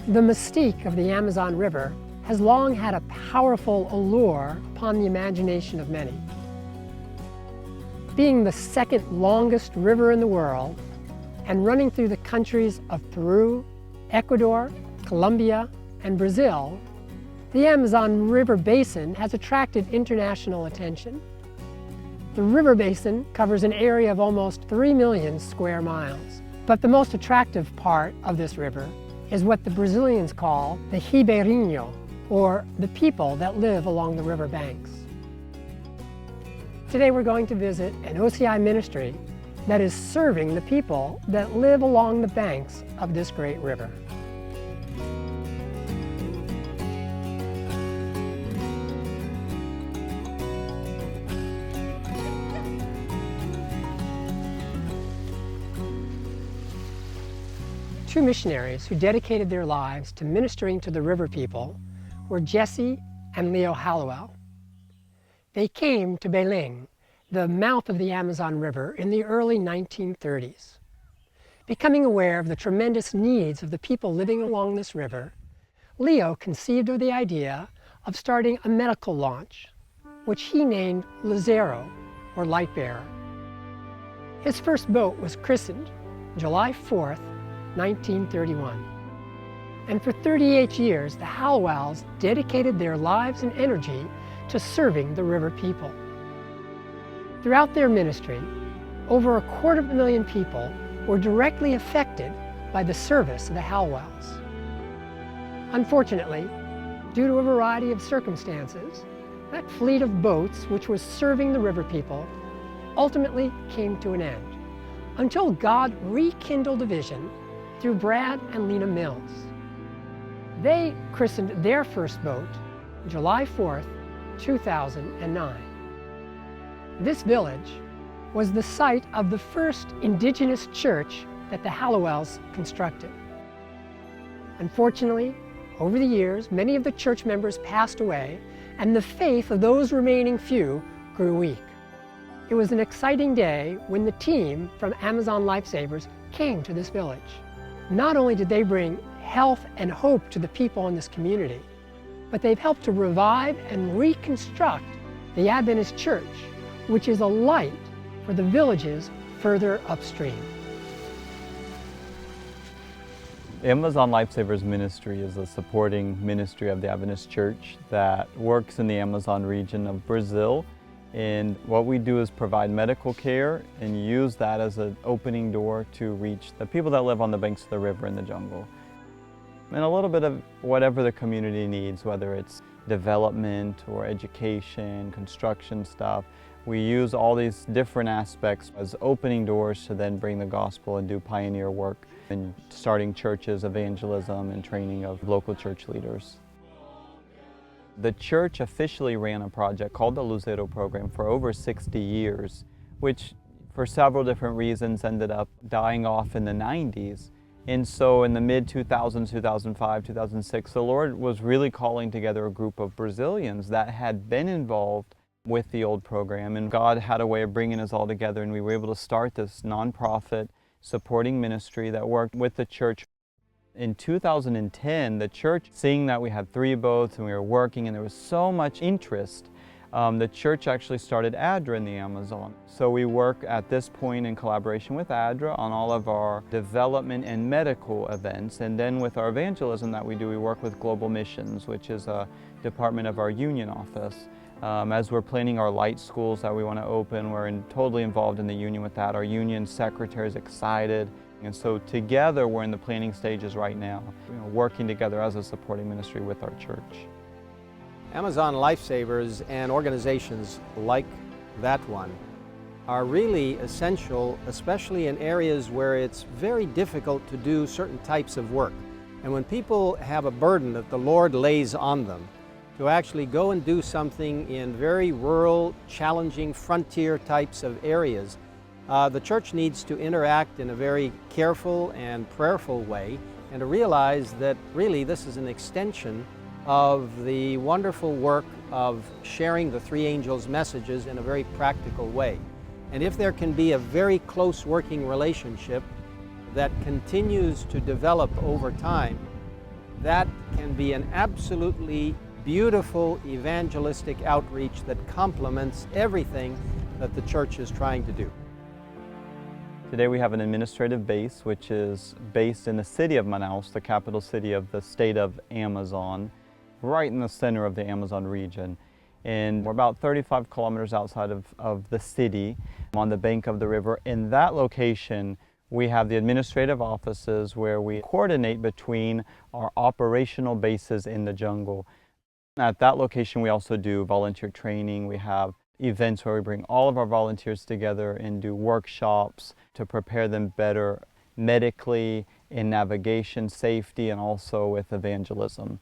The mystique of the Amazon River has long had a powerful allure upon the imagination of many. Being the second longest river in the world and running through the countries of Peru, Ecuador, Colombia, and Brazil, the Amazon River Basin has attracted international attention. The river basin covers an area of almost 3 million square miles. But the most attractive part of this river is what the Brazilians call the ribeirinho, or the people that live along the river banks. Today we're going to visit an OCI ministry that is serving the people that live along the banks of this great river. Two missionaries who dedicated their lives to ministering to the river people were Jesse and Leo Hallowell. They came to Belém, the mouth of the Amazon River, in the early 1930s. Becoming aware of the tremendous needs of the people living along this river, Leo conceived of the idea of starting a medical launch, which he named Lazaro, or Light Bearer. His first boat was christened July 4th, 1931. And for 38 years, the Hallowells dedicated their lives and energy to serving the river people. Throughout their ministry, over 250,000 people were directly affected by the service of the Hallowells. Unfortunately, due to a variety of circumstances, that fleet of boats which was serving the river people ultimately came to an end, until God rekindled a vision through Brad and Lena Mills. They christened their first boat July 4th, 2009. This village was the site of the first indigenous church that the Hallowells constructed. Unfortunately, over the years, many of the church members passed away, and the faith of those remaining few grew weak. It was an exciting day when the team from Amazon Lifesavers came to this village. Not only did they bring health and hope to the people in this community, but they've helped to revive and reconstruct the Adventist Church, which is a light for the villages further upstream. The Amazon Lifesavers Ministry is a supporting ministry of the Adventist Church that works in the Amazon region of Brazil. And what we do is provide medical care and use that as an opening door to reach the people that live on the banks of the river in the jungle. And a little bit of whatever the community needs, whether it's development or education, construction stuff. We use all these different aspects as opening doors to then bring the gospel and do pioneer work in starting churches, evangelism, and training of local church leaders. The church officially ran a project called the L.I.G.H.T program for over 60 years, which for several different reasons ended up dying off in the 90s. And so in the mid-2000s, 2005, 2006, the Lord was really calling together a group of Brazilians that had been involved with the old program, and God had a way of bringing us all together, and we were able to start this nonprofit supporting ministry that worked with the church. In 2010, the church, seeing that we had 3 boats and we were working and there was so much interest, the church actually started ADRA in the Amazon. So we work at this point in collaboration with ADRA on all of our development and medical events. And then with our evangelism that we do, we work with Global Missions, which is a department of our union office. As we're planning our light schools that we want to open, we're totally involved in the union with that. Our union secretary is excited. And so together we're in the planning stages right now, working together as a supporting ministry with our church. Amazon Lifesavers and organizations like that one are really essential, especially in areas where it's very difficult to do certain types of work. And when people have a burden that the Lord lays on them to actually go and do something in very rural, challenging, frontier types of areas, the church needs to interact in a very careful and prayerful way, and to realize that really this is an extension of the wonderful work of sharing the 3 angels' messages in a very practical way. And if there can be a very close working relationship that continues to develop over time, that can be an absolutely beautiful evangelistic outreach that complements everything that the church is trying to do. Today we have an administrative base which is based in the city of Manaus, the capital city of the state of Amazon, right in the center of the Amazon region. And we're about 35 kilometers outside of the city on the bank of the river. In that location, we have the administrative offices where we coordinate between our operational bases in the jungle. At that location, we also do volunteer training. We have events where we bring all of our volunteers together and do workshops to prepare them better medically, in navigation, safety, and also with evangelism.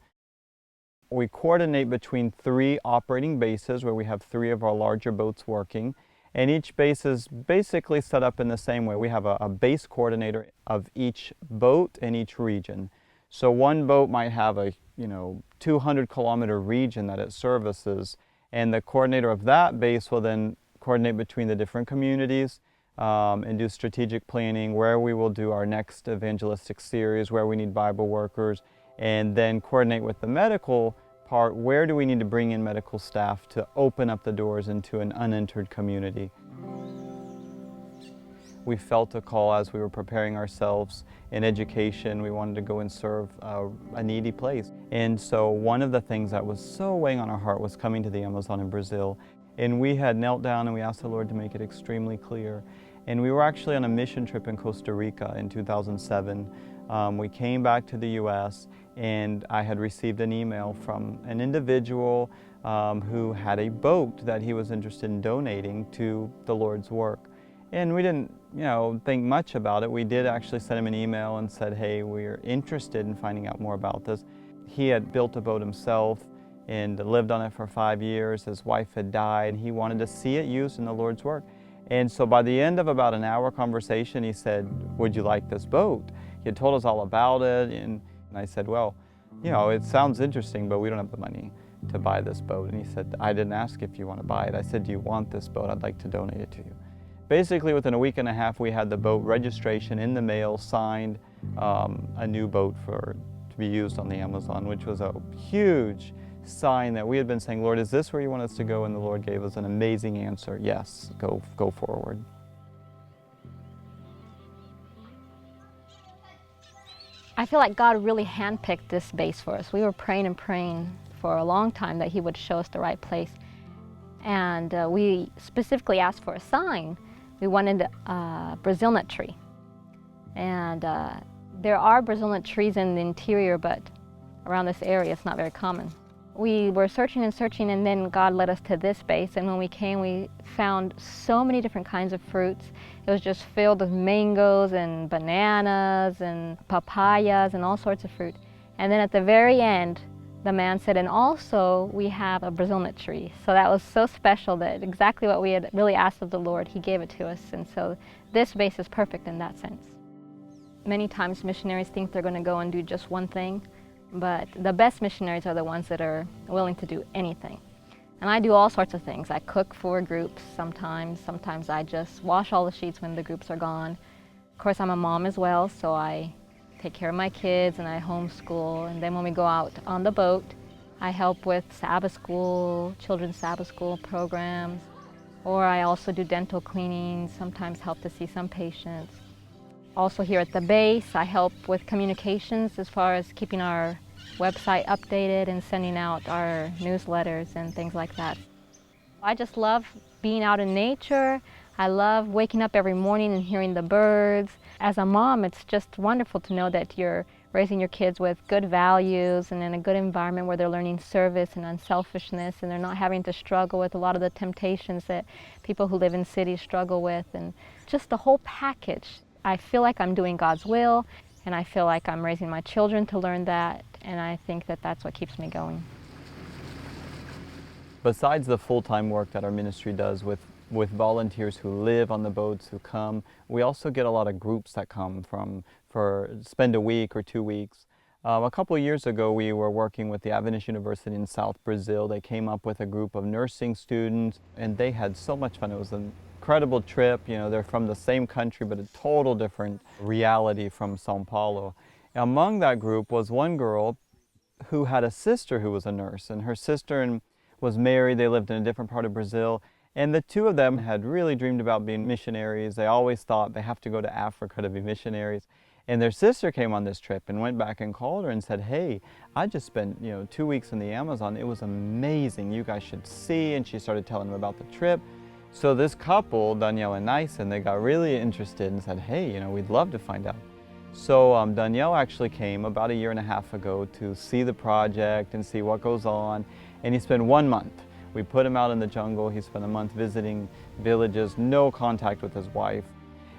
We coordinate between 3 operating bases where we have 3 of our larger boats working, and each base is basically set up in the same way. We have a base coordinator of each boat in each region. So one boat might have a 200-kilometer region that it services, and the coordinator of that base will then coordinate between the different communities and do strategic planning, where we will do our next evangelistic series, where we need Bible workers, and then coordinate with the medical part, where do we need to bring in medical staff to open up the doors into an unentered community. We felt a call as we were preparing ourselves in education. We wanted to go and serve a needy place. And so one of the things that was so weighing on our heart was coming to the Amazon in Brazil. And we had knelt down and we asked the Lord to make it extremely clear. And we were actually on a mission trip in Costa Rica in 2007. We came back to the U.S. and I had received an email from an individual who had a boat that he was interested in donating to the Lord's work. And we didn't, think much about it. We did actually send him an email and said, hey, we're interested in finding out more about this. He had built a boat himself and lived on it for 5 years. His wife had died. He wanted to see it used in the Lord's work. And so by the end of about an hour conversation, he said, would you like this boat? He had told us all about it. And I said, well, it sounds interesting, but we don't have the money to buy this boat. And he said, I didn't ask if you want to buy it. I said, do you want this boat? I'd like to donate it to you. Basically, within a week and a half, we had the boat registration in the mail, signed, a new boat to be used on the Amazon, which was a huge sign that we had been saying, Lord, is this where you want us to go? And the Lord gave us an amazing answer. Yes, go forward. I feel like God really handpicked this base for us. We were praying and praying for a long time that He would show us the right place. And we specifically asked for a sign. We wanted a Brazil nut tree. And there are Brazil nut trees in the interior, but around this area it's not very common. We were searching and searching, and then God led us to this base. And when we came, we found so many different kinds of fruits. It was just filled with mangoes and bananas and papayas and all sorts of fruit. And then at the very end, the man said, and also we have a Brazil nut tree. So that was so special that exactly what we had really asked of the Lord, He gave it to us. And so this base is perfect in that sense. Many times missionaries think they're going to go and do just one thing, but the best missionaries are the ones that are willing to do anything. And I do all sorts of things. I cook for groups sometimes. Sometimes I just wash all the sheets when the groups are gone. Of course, I'm a mom as well, so I take care of my kids and I homeschool. And then when we go out on the boat, I help with Sabbath school, children's Sabbath school programs, or I also do dental cleaning, sometimes help to see some patients. Also here at the base, I help with communications as far as keeping our website updated and sending out our newsletters and things like that. I just love being out in nature. I love waking up every morning and hearing the birds. As a mom, it's just wonderful to know that you're raising your kids with good values and in a good environment where they're learning service and unselfishness, and they're not having to struggle with a lot of the temptations that people who live in cities struggle with, and just the whole package. I feel like I'm doing God's will, and I feel like I'm raising my children to learn that, and I think that that's what keeps me going. Besides the full-time work that our ministry does with volunteers who live on the boats, who come, we also get a lot of groups that come for spend a week or 2 weeks. A couple of years ago, we were working with the Adventist University in South Brazil. They came up with a group of nursing students, and they had so much fun. It was an incredible trip. They're from the same country, but a total different reality from São Paulo. Among that group was one girl who had a sister who was a nurse, and her sister was married. They lived in a different part of Brazil, and the two of them had really dreamed about being missionaries. They always thought they have to go to Africa to be missionaries. And their sister came on this trip and went back and called her and said, "Hey, I just spent 2 weeks in the Amazon. It was amazing. You guys should see." And she started telling them about the trip. So this couple, Danielle and Nyson, they got really interested and said, "Hey, we'd love to find out." So Danielle actually came about 1.5 years ago to see the project and see what goes on. And he spent 1 month. We put him out in the jungle. He spent a month visiting villages, no contact with his wife.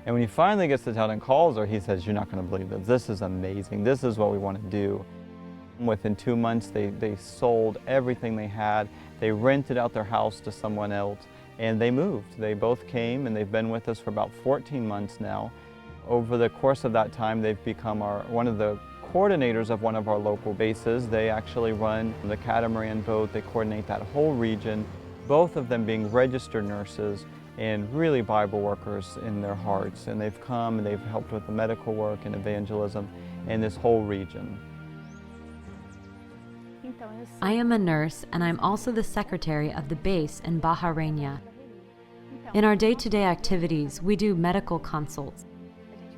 And when he finally gets to town and calls her, he says, "You're not going to believe this. This is amazing. This is what we want to do." Within 2 months, they sold everything they had. They rented out their house to someone else, and they moved. They both came, and they've been with us for about 14 months now. Over the course of that time, they've become one of the coordinators of one of our local bases. They actually run the catamaran boat. They coordinate that whole region, both of them being registered nurses and really Bible workers in their hearts. And they've come and they've helped with the medical work and evangelism in this whole region. I am a nurse, and I'm also the secretary of the base in Barranquilla. In our day-to-day activities, we do medical consults,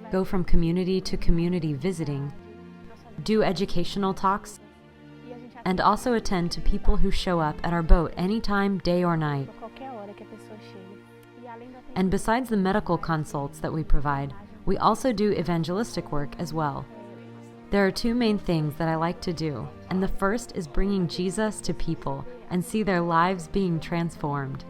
go from community to community visiting, do educational talks, and also attend to people who show up at our boat anytime, day or night. And besides the medical consults that we provide, we also do evangelistic work as well. There are two main things that I like to do, and the first is bringing Jesus to people and see their lives being transformed.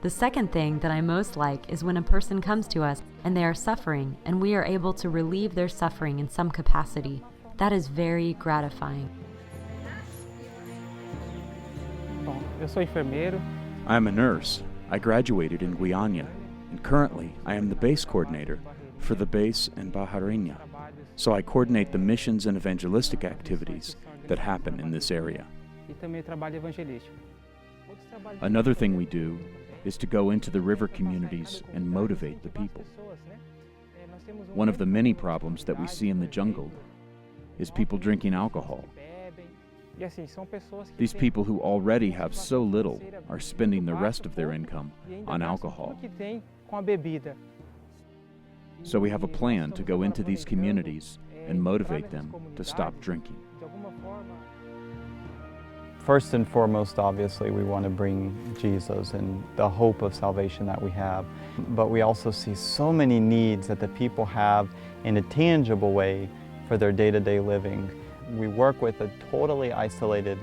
The second thing that I most like is when a person comes to us and they are suffering and we are able to relieve their suffering in some capacity. That is very gratifying. I am a nurse. I graduated in Guyana, and currently I am the base coordinator for the base in Barranquilla. So I coordinate the missions and evangelistic activities that happen in this area. Another thing we do is to go into the river communities and motivate the people. One of the many problems that we see in the jungle is people drinking alcohol. These people who already have so little are spending the rest of their income on alcohol. So we have a plan to go into these communities and motivate them to stop drinking. First and foremost, obviously, we want to bring Jesus and the hope of salvation that we have. But we also see so many needs that the people have in a tangible way for their day-to-day living. We work with a totally isolated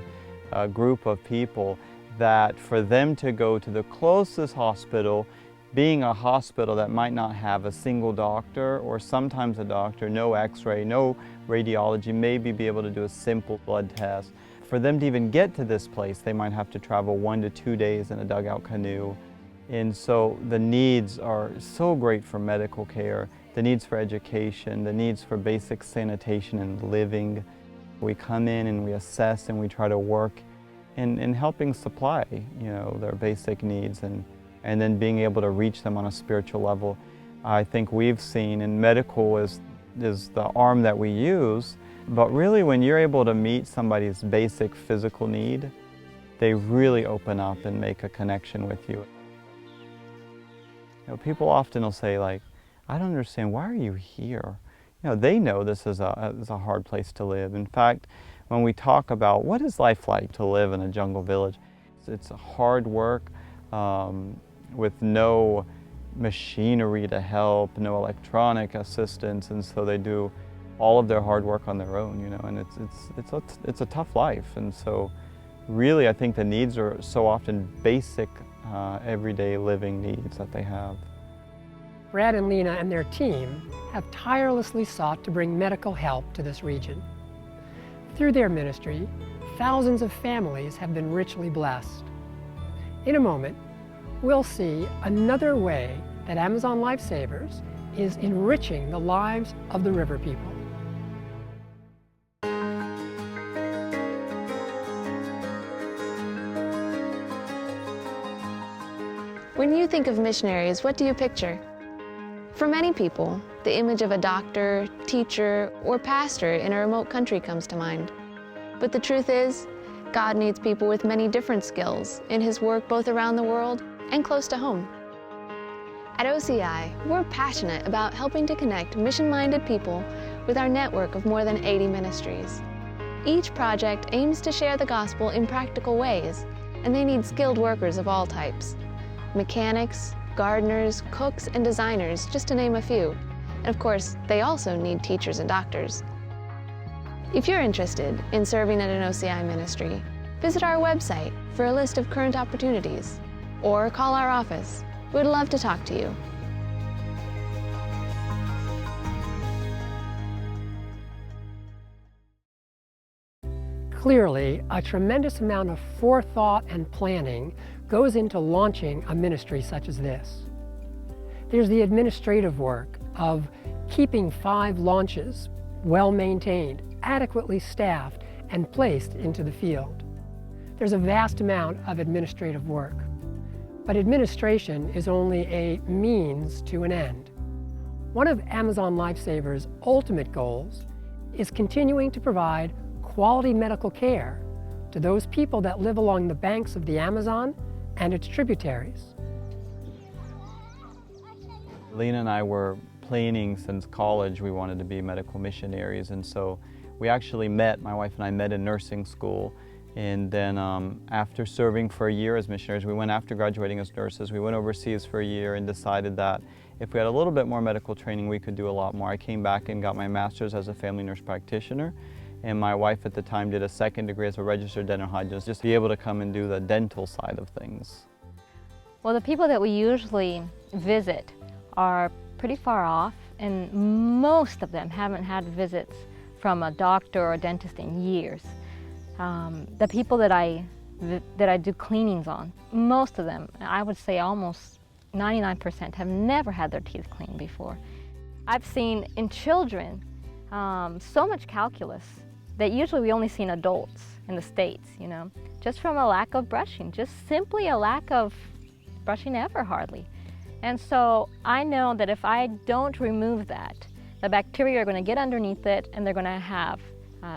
group of people that for them to go to the closest hospital, being a hospital that might not have a single doctor or sometimes a doctor, no x-ray, no radiology, maybe be able to do a simple blood test. For them to even get to this place, they might have to travel 1 to 2 days in a dugout canoe. And so the needs are so great for medical care, the needs for education, the needs for basic sanitation and living. We come in and we assess and we try to work in helping supply, their basic needs and then being able to reach them on a spiritual level. I think we've seen, and medical is the arm that we use, but really when you're able to meet somebody's basic physical need, they really open up and make a connection with you. People often will say, like, "I don't understand, why are you here?" They know this is a hard place to live. In fact, when we talk about what is life like to live in a jungle village, it's hard work with no machinery to help, no electronic assistance, and so they do all of their hard work on their own, and it's a tough life. And so really I think the needs are so often basic everyday living needs that they have. Brad and Lena and their team have tirelessly sought to bring medical help to this region. Through their ministry, thousands of families have been richly blessed. In a moment, we'll see another way that Amazon Lifesavers is enriching the lives of the river people. When you think of missionaries, what do you picture? For many people, the image of a doctor, teacher, or pastor in a remote country comes to mind. But the truth is, God needs people with many different skills in His work both around the world and close to home. At OCI, we're passionate about helping to connect mission-minded people with our network of more than 80 ministries. Each project aims to share the gospel in practical ways, and they need skilled workers of all types. Mechanics, gardeners, cooks, and designers, just to name a few. And of course, they also need teachers and doctors. If you're interested in serving at an OCI ministry, visit our website for a list of current opportunities, or call our office. We'd love to talk to you. Clearly, a tremendous amount of forethought and planning goes into launching a ministry such as this. There's the administrative work of keeping 5 launches well maintained, adequately staffed, and placed into the field. There's a vast amount of administrative work. But administration is only a means to an end. One of Amazon Lifesavers' ultimate goals is continuing to provide quality medical care to those people that live along the banks of the Amazon and its tributaries. Lena and I were planning since college. We wanted to be medical missionaries, and so we actually met, my wife and I met in nursing school. And then after serving for a year as missionaries, we went after graduating as nurses. We went overseas for a year and decided that if we had a little bit more medical training, we could do a lot more. I came back and got my master's as a family nurse practitioner. And my wife at the time did a 2nd degree as a registered dental hygienist, just to be able to come and do the dental side of things. Well, the people that we usually visit are pretty far off, and most of them haven't had visits from a doctor or a dentist in years. The people that I do cleanings on, most of them, I would say almost 99%, have never had their teeth cleaned before. I've seen in children so much calculus that usually we only see in adults in the States, you know, just from a lack of brushing, just simply a lack of brushing ever hardly. And so I know that if I don't remove that, the bacteria are going to get underneath it, and they're going to have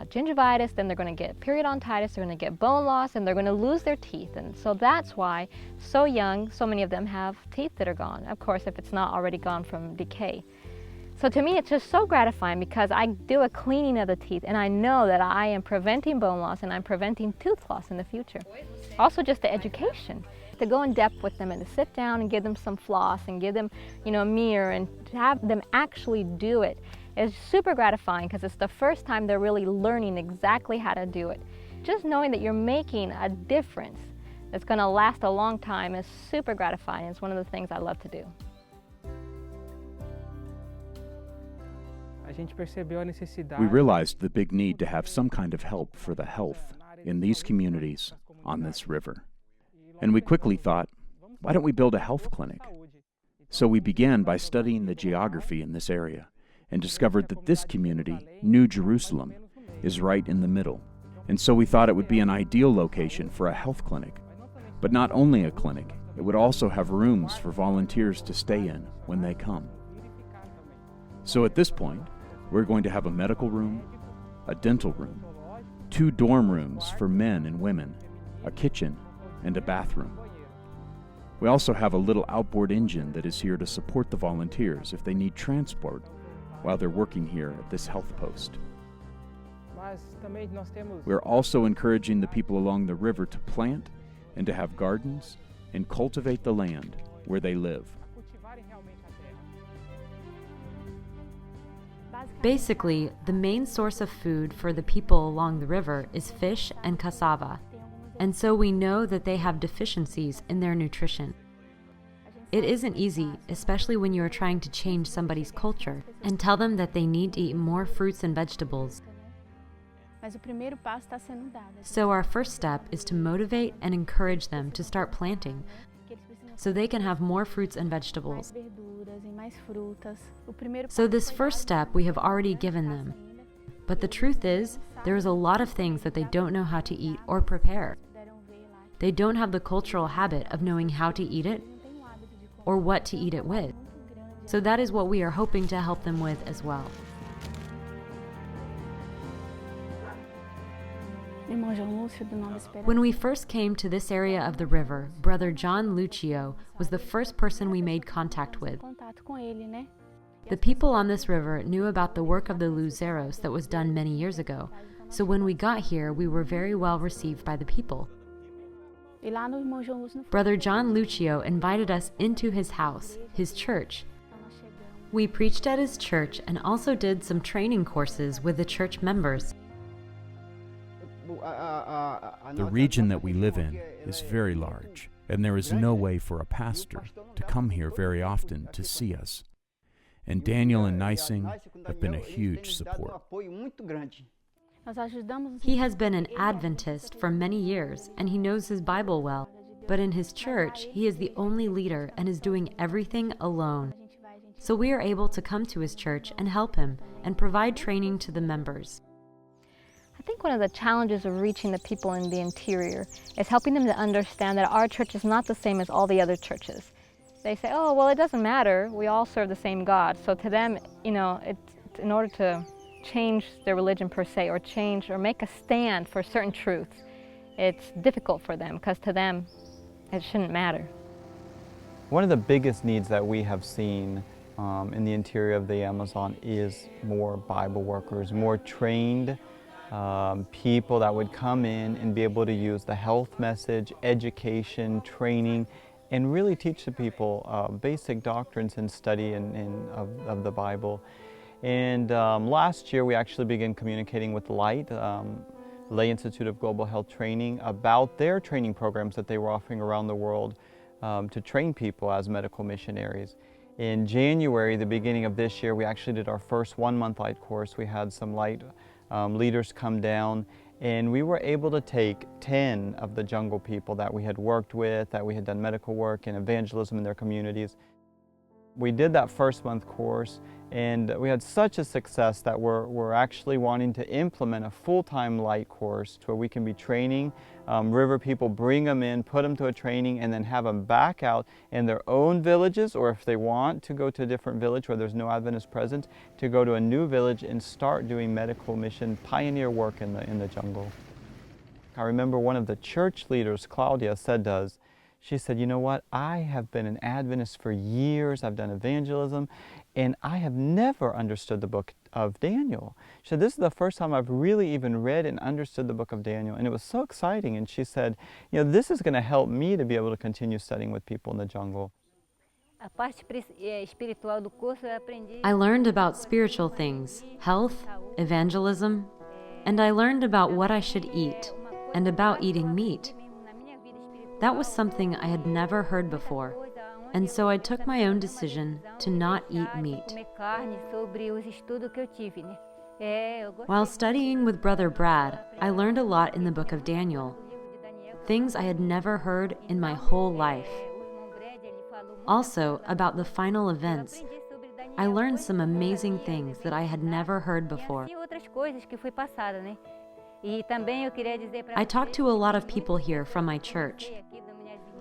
gingivitis, then they're going to get periodontitis, they're going to get bone loss, and they're going to lose their teeth. And so that's why so young, so many of them have teeth that are gone, of course, if it's not already gone from decay. So to me, it's just so gratifying because I do a cleaning of the teeth, and I know that I am preventing bone loss and I'm preventing tooth loss in the future. Also just the education, to go in depth with them and to sit down and give them some floss and give them, you know, a mirror, and to have them actually do it is super gratifying because it's the first time they're really learning exactly how to do it. Just knowing that you're making a difference that's going to last a long time is super gratifying. It's one of the things I love to do. We realized the big need to have some kind of help for the health in these communities on this river. And we quickly thought, why don't we build a health clinic? So we began by studying the geography in this area and discovered that this community, New Jerusalem, is right in the middle. And so we thought it would be an ideal location for a health clinic. But not only a clinic, it would also have rooms for volunteers to stay in when they come. So at this point, we're going to have a medical room, a dental room, 2 dorm rooms for men and women, a kitchen, and a bathroom. We also have a little outboard engine that is here to support the volunteers if they need transport while they're working here at this health post. We're also encouraging the people along the river to plant and to have gardens and cultivate the land where they live. Basically, the main source of food for the people along the river is fish and cassava, and so we know that they have deficiencies in their nutrition. It isn't easy, especially when you are trying to change somebody's culture and tell them that they need to eat more fruits and vegetables. So our first step is to motivate and encourage them to start planting so they can have more fruits and vegetables. So this first step we have already given them. But the truth is, there is a lot of things that they don't know how to eat or prepare. They don't have the cultural habit of knowing how to eat it or what to eat it with. So that is what we are hoping to help them with as well. When we first came to this area of the river, Brother John Lucio was the first person we made contact with. The people on this river knew about the work of the Luzeros that was done many years ago, so when we got here, we were very well received by the people. Brother John Lucio invited us into his house, his church. We preached at his church and also did some training courses with the church members. The region that we live in is very large, and there is no way for a pastor to come here very often to see us. And Daniel and Nising have been a huge support. He has been an Adventist for many years, and he knows his Bible well. But in his church, he is the only leader and is doing everything alone. So we are able to come to his church and help him and provide training to the members. I think one of the challenges of reaching the people in the interior is helping them to understand that our church is not the same as all the other churches. They say, oh, well, it doesn't matter. We all serve the same God. So to them, it's in order to change their religion per se, or change or make a stand for certain truths, it's difficult for them because to them, it shouldn't matter. One of the biggest needs that we have seen in the interior of the Amazon is more Bible workers, more trained people that would come in and be able to use the health message, education, training, and really teach the people basic doctrines and study of the Bible. And last year we actually began communicating with L.I.G.H.T, Lay Institute of Global Health Training, about their training programs that they were offering around the world to train people as medical missionaries. In January, the beginning of this year, we actually did our first one-month L.I.G.H.T course. We had some L.I.G.H.T leaders come down, and we were able to take 10 of the jungle people that we had worked with, that we had done medical work and evangelism in their communities. We did that first month course, and we had such a success that we're actually wanting to implement a full-time L.I.G.H.T course to where we can be training river people, bring them in, put them to a training, and then have them back out in their own villages, or if they want to go to a different village where there's no Adventist presence, to go to a new village and start doing medical mission pioneer work in the jungle. I remember one of the church leaders, Claudia, said to us, she said, you know what, I have been an Adventist for years, I've done evangelism, and I have never understood the book of Daniel. She said, this is the first time I've really even read and understood the book of Daniel, and it was so exciting. And she said, you know, this is going to help me to be able to continue studying with people in the jungle. I learned about spiritual things, health, evangelism, and I learned about what I should eat and about eating meat. That was something I had never heard before, and so I took my own decision to not eat meat. While studying with Brother Brad, I learned a lot in the book of Daniel, things I had never heard in my whole life. Also, about the final events, I learned some amazing things that I had never heard before. I talked to a lot of people here from my church,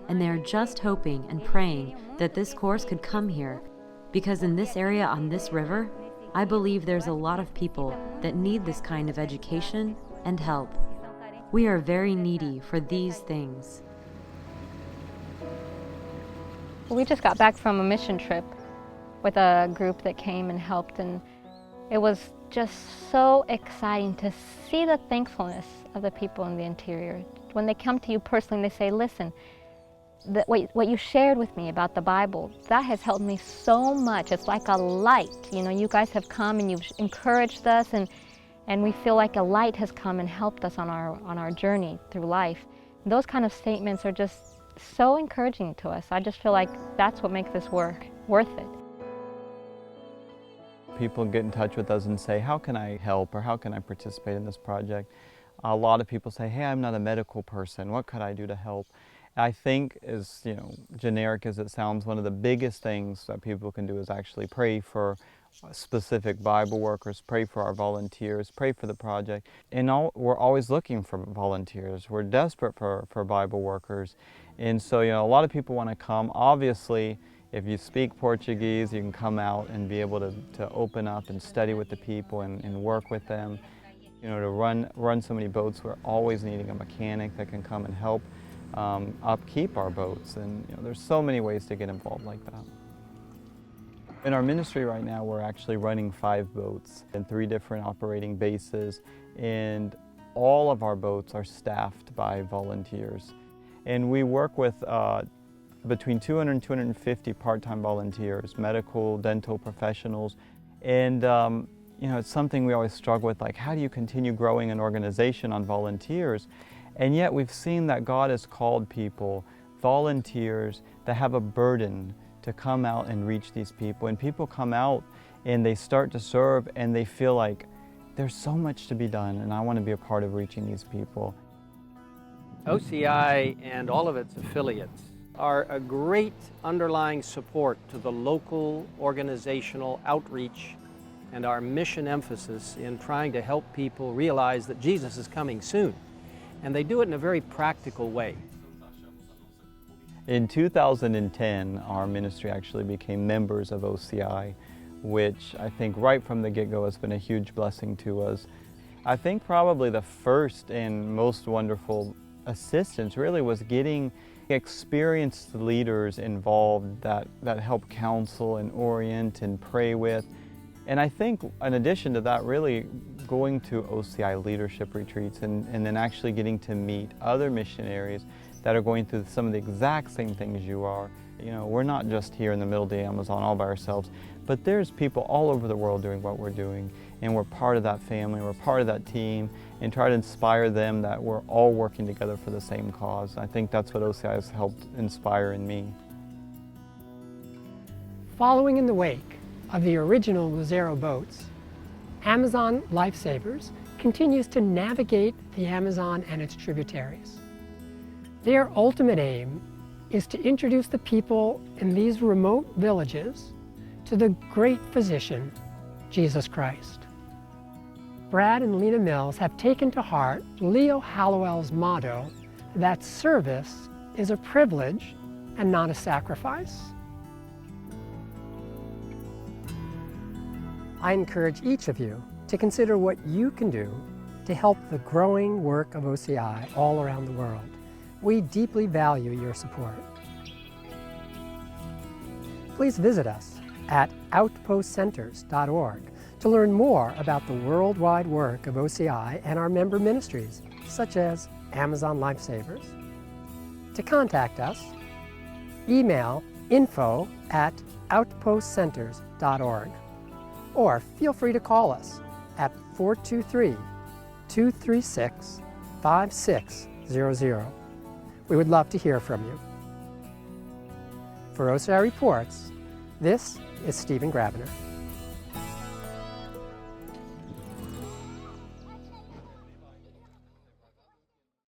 and they are just hoping and praying that this course could come here, because in this area on this river, I believe there's a lot of people that need this kind of education and help. We are very needy for these things. We just got back from a mission trip with a group that came and helped, and it was just so exciting to see the thankfulness of the people in the interior. When they come to you personally, they say, listen, what you shared with me about the Bible, that has helped me so much. It's like a light. You know, you guys have come and you've encouraged us, and we feel like a light has come and helped us on our journey through life. And those kind of statements are just so encouraging to us. I just feel like that's what makes this work worth it. People get in touch with us and say, how can I help, or how can I participate in this project? A lot of people say, hey, I'm not a medical person, what could I do to help? I think, as generic as it sounds, one of the biggest things that people can do is actually pray for specific Bible workers, pray for our volunteers, pray for the project. And we're always looking for volunteers. We're desperate for Bible workers. And so, a lot of people want to come. Obviously, if you speak Portuguese, you can come out and be able to open up and study with the people and work with them. You know, to run so many boats, we're always needing a mechanic that can come and help upkeep our boats. And you know, there's so many ways to get involved like that. In our ministry right now, we're actually running 5 boats in 3 different operating bases, and all of our boats are staffed by volunteers. And we work with between 200 and 250 part-time volunteers, medical, dental professionals. And you know, it's something we always struggle with, like how do you continue growing an organization on volunteers? And yet we've seen that God has called people, volunteers, that have a burden to come out and reach these people. And people come out and they start to serve and they feel like there's so much to be done and I want to be a part of reaching these people. OCI and all of its affiliates are a great underlying support to the local organizational outreach and our mission emphasis in trying to help people realize that Jesus is coming soon. And they do it in a very practical way. In 2010, our ministry actually became members of OCI, which I think right from the get-go has been a huge blessing to us. I think probably the first and most wonderful assistance really was getting experienced leaders involved that help counsel and orient and pray with. And I think in addition to that, really going to OCI leadership retreats and then actually getting to meet other missionaries that are going through some of the exact same things you are. You know, we're not just here in the middle of the Amazon all by ourselves, but there's people all over the world doing what we're doing, and we're part of that family, we're part of that team, and try to inspire them that we're all working together for the same cause. I think that's what OCI has helped inspire in me. Following in the wake of the original Luzero boats, Amazon Lifesavers continues to navigate the Amazon and its tributaries. Their ultimate aim is to introduce the people in these remote villages to the great physician, Jesus Christ. Brad and Lena Mills have taken to heart Leo Hallowell's motto that service is a privilege and not a sacrifice. I encourage each of you to consider what you can do to help the growing work of OCI all around the world. We deeply value your support. Please visit us at outpostcenters.org to learn more about the worldwide work of OCI and our member ministries, such as Amazon Lifesavers. To contact us, email info@outpostcenters.org, or feel free to call us at 423-236-5600. We would love to hear from you. For OCI Reports, this is Stephen Grabiner.